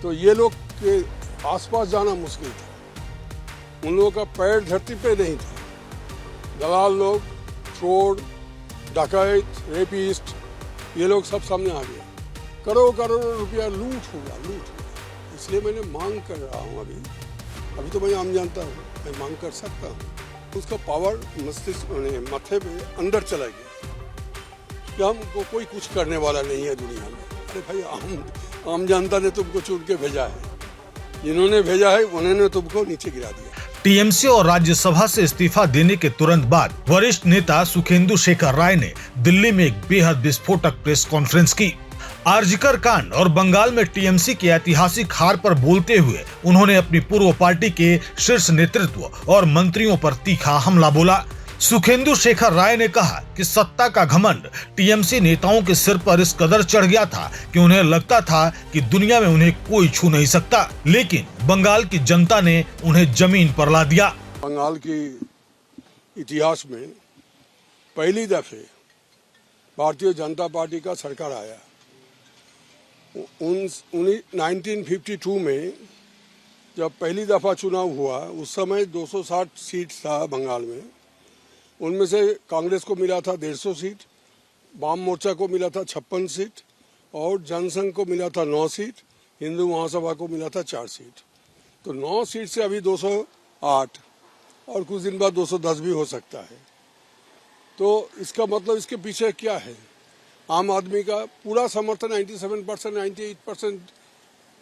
तो ये लोग के आसपास जाना मुश्किल था। उन लोगों का पैर धरती पे नहीं था। दलाल लोग, चोर, डकैत, रेपिस्ट, ये लोग सब सामने आ गया। करोड़ करोड़ रुपया लूट हुआ। इसलिए मैंने मांग कर रहा हूँ। अभी तो मैं आम जानता हूँ, मैं मांग कर सकता हूँ। उसका पावर मस्तिष्क माथे पे अंदर चला गया कि हमको कोई कुछ करने वाला नहीं है दुनिया में। अरे भाई, आम जनता ने तुमको चुन के भेजा है, जिन्होंने भेजा है उन्होंने तुमको नीचे गिरा दिया। टीएमसी और राज्यसभा से इस्तीफा देने के तुरंत बाद वरिष्ठ नेता सुखेंदु शेखर राय ने दिल्ली में एक बेहद विस्फोटक प्रेस कॉन्फ्रेंस की। आरजीकर कांड और बंगाल में टीएमसी की ऐतिहासिक हार पर बोलते हुए उन्होंने अपनी पूर्व पार्टी के शीर्ष नेतृत्व और मंत्रियों पर तीखा हमला बोला। सुखेंदु शेखर राय ने कहा कि सत्ता का घमंड टीएमसी नेताओं के सिर पर इस कदर चढ़ गया था कि उन्हें लगता था कि दुनिया में उन्हें कोई छू नहीं सकता, लेकिन बंगाल की जनता ने उन्हें जमीन पर ला दिया। बंगाल की इतिहास में पहली दफे भारतीय जनता पार्टी का सरकार आया। 1952 में जब पहली दफा चुनाव हुआ, उस समय 260 सीट था बंगाल में। उनमें से कांग्रेस को मिला था 150 सीट, वाम मोर्चा को मिला था 56 सीट और जनसंघ को मिला था 9 सीट, हिंदू महासभा को मिला था 4 सीट। तो 9 सीट से अभी 208 और कुछ दिन बाद 210 भी हो सकता है। तो इसका मतलब इसके पीछे क्या है? आम आदमी का पूरा समर्थन 97%, 98%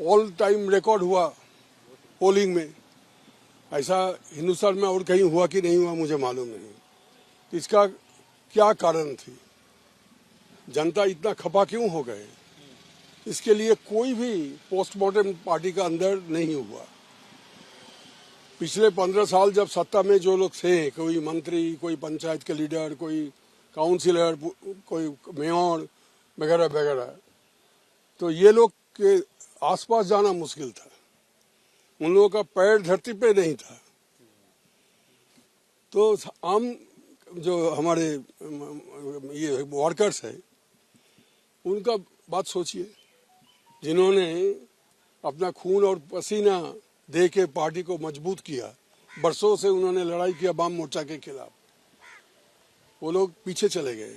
ऑल टाइम रिकॉर्ड हुआ पोलिंग में। ऐसा हिंदुस्तान में और कहीं हुआ कि नहीं हुआ मुझे मालूम नहीं। इसका क्या कारण थी? जनता इतना खपा क्यों हो गए? इसके लिए कोई भी पोस्टमार्टम पार्टी का अंदर नहीं हुआ। पिछले 15 साल जब सत्ता में जो लोग थे, कोई मंत्री, कोई पंचायत के लीडर, कोई काउंसिलर, कोई मेयर वगैरह वगैरह, तो ये लोग के आसपास जाना मुश्किल था। उन लोगों का पैर धरती पे नहीं था। तो आम जो हमारे ये वर्कर्स है, उनका बात सोचिए, जिन्होंने अपना खून और पसीना दे के पार्टी को मजबूत किया। बरसों से उन्होंने लड़ाई किया वाम मोर्चा के खिलाफ। वो लोग पीछे चले गए।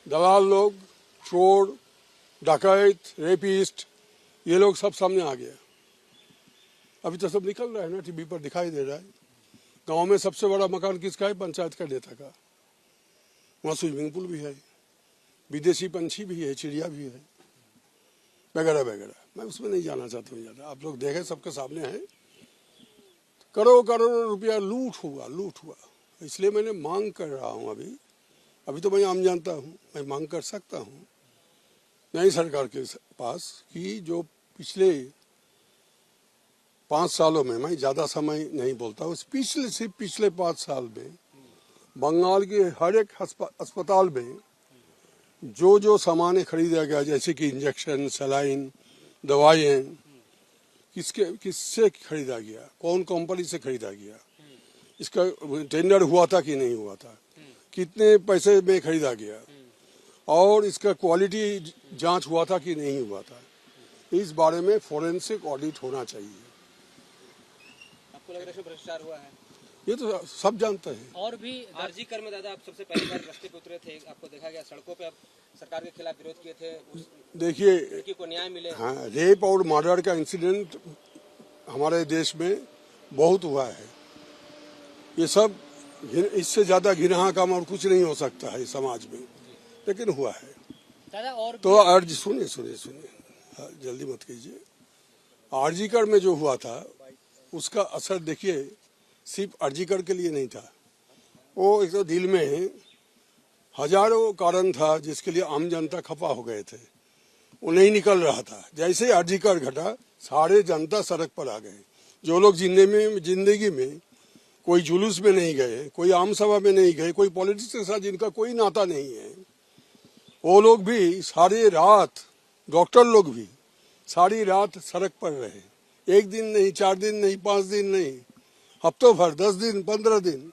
दलाल लोग, चोर, डकैत, रेपिस्ट, ये लोग सब सामने आ गया। अभी तो सब निकल रहा है ना, टीवी पर दिखाई दे रहा है। गांव में सबसे बड़ा मकान किसका है? पंचायत का नेता का। वहाँ स्विमिंग पूल भी है, विदेशी पंछी भी है, चिड़िया भी है, वगैरह वगैरह। मैं उसमें नहीं जाना चाहता हूँ ज़्यादा। आप लोग देखें, सबके सामने है। करोड़ करोड़ रुपया लूट हुआ। इसलिए मैंने मांग कर रहा हूँ। अभी तो मैं आम जानता हूँ, मैं मांग कर सकता हूँ नई सरकार के पास कि जो पिछले 5 सालों में, मैं ज़्यादा समय नहीं बोलता हूँ, सिर्फ पिछले 5 साल में बंगाल के हर एक अस्पताल में जो सामान खरीदा गया, जैसे कि इंजेक्शन, सलाइन, दवाइयाँ, किससे खरीदा गया, कौन कंपनी से खरीदा गया, इसका टेंडर हुआ था कि नहीं हुआ था, कितने पैसे में खरीदा गया, और इसका क्वालिटी जांच हुआ था कि नहीं हुआ था। इस बारे में फोरेंसिक ऑडिट होना चाहिए। आपको लग रहा है भ्रष्टाचार हुआ है? ये तो सब जानते हैं। और भी आरजीकर में दादा, आप सबसे पहली बार रास्ते पे उतरे थे, आपको देखा गया सड़कों पे, आप सरकार के खिलाफ विरोध किए थे। देखिए, लड़की को न्याय मिले। हाँ, रेप और मर्डर का इंसिडेंट हमारे देश में बहुत हुआ है। ये सब, इससे ज्यादा घिनौना काम और कुछ नहीं हो सकता है समाज में, लेकिन हुआ है दादा। और तो अर्ज सुनिए, जल्दी मत कीजिए। आरजीकर में जो हुआ था उसका असर देखिए, सिर्फ आरजीकर के लिए नहीं था। वो एक तो दिल में हजारों कारण था जिसके लिए आम जनता खफा हो गए थे। वो नहीं निकल रहा था। जैसे आरजीकर घटा, सारे जनता सड़क पर आ गए। जो लोग जिंदगी में कोई जुलूस में नहीं गए, कोई आम सभा में नहीं गए, कोई पॉलिटिक्स के साथ जिनका कोई नाता नहीं है, वो लोग भी सारी रात, डॉक्टर लोग भी सारी रात सड़क पर रहे। 1 दिन नहीं, 4 दिन नहीं, 5 दिन नहीं, हफ्तों भर, 10 दिन, 15 दिन।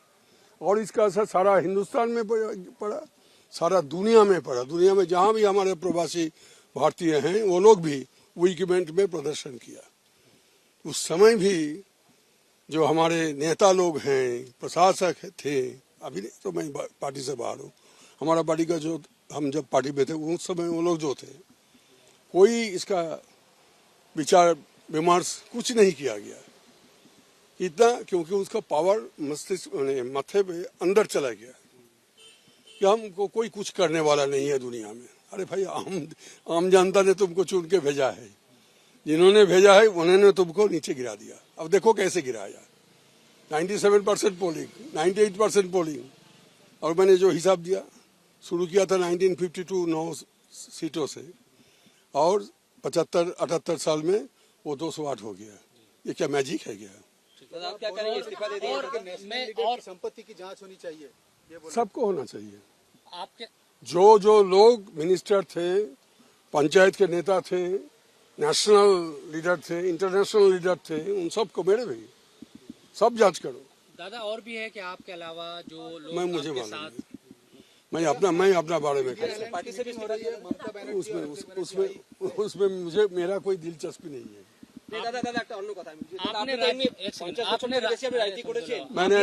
और इसका असर सारा हिंदुस्तान में पड़ा, सारा दुनिया में पड़ा। दुनिया में जहाँ भी हमारे प्रवासी भारतीय हैं, वो लोग भी वीकेंड में प्रदर्शन किया। उस समय भी जो हमारे नेता लोग हैं, प्रशासक थे, अभी नहीं तो मैं पार्टी से बाहर हूँ, हमारा पार्टी का जो हम जब पार्टी में थे उस समय वो लोग जो थे, कोई इसका विचार विमर्श कुछ नहीं किया गया। इतना क्योंकि उसका पावर मस्तिष्क माथे पे अंदर चला गया कि हमको कोई कुछ करने वाला नहीं है दुनिया में। अरे भाई, आम जनता ने तुमको चुन के भेजा है, जिन्होंने भेजा है उन्होंने तुमको नीचे गिरा दिया। अब देखो कैसे गिराया, 97% पोलिंग, 98% पोलिंग। और मैंने जो हिसाब दिया, शुरू किया था 1952 9 सीटों से, और 75-78 साल में वो 208 हो गया। ये क्या मैजिक है क्या? दादा आप क्या करेंगे, इस्तीफा दे देंगे? और संपत्ति की जांच होनी चाहिए, ये बोला। सबको होना चाहिए। आपके जो लोग मिनिस्टर थे, पंचायत के नेता थे, नेशनल लीडर थे, इंटरनेशनल लीडर थे, उन सबको मेरे भाई सब जांच करो। दादा और भी है कि आपके अलावा जो लोग मैं मुझे आपके मालूम साथ नहीं। मैं अपना बारे में कहता पार्टी से भी इस्तीफा दिया? हूं। उसमें मुझे मेरा कोई दिलचस्पी नहीं है। দাদা একটা অন্য কথা आपने রাজনীতি করেছেন, मैंने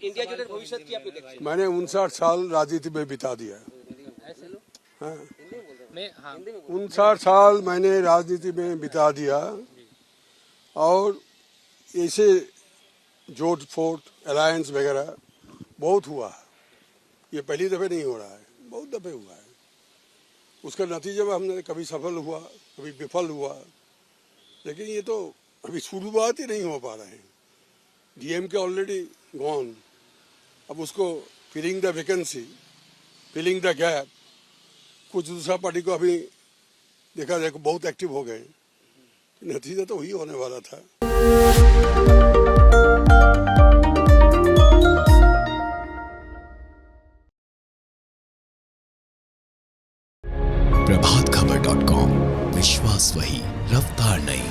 ইন্ডিয়া জোটের ভবিষ্যৎ কি আপনি দেখছেন? मैंने 59 साल राजनीति में बिता दिया। हाँ, मैं हाँ 59 साल मैंने राजनीति में बिता दिया, और ऐसे जोट फोट अलायंस वगैरह बहुत हुआ है। ये पहली दफे नहीं हो रहा है, बहुत दफे हुआ है। उसका नतीजा में हमने कभी सफल हुआ, कभी विफल हुआ, लेकिन ये तो अभी शुरुआत ही नहीं हो पा रहे हैं। डीएमके ऑलरेडी गॉन, अब उसको filling the vacancy, filling the gap, कुछ दूसरा पार्टी को अभी देखा जाए बहुत एक्टिव हो गए, नतीजा तो वही होने वाला था। प्रभातखबर.com, विश्वास वही, रफ्तार नहीं।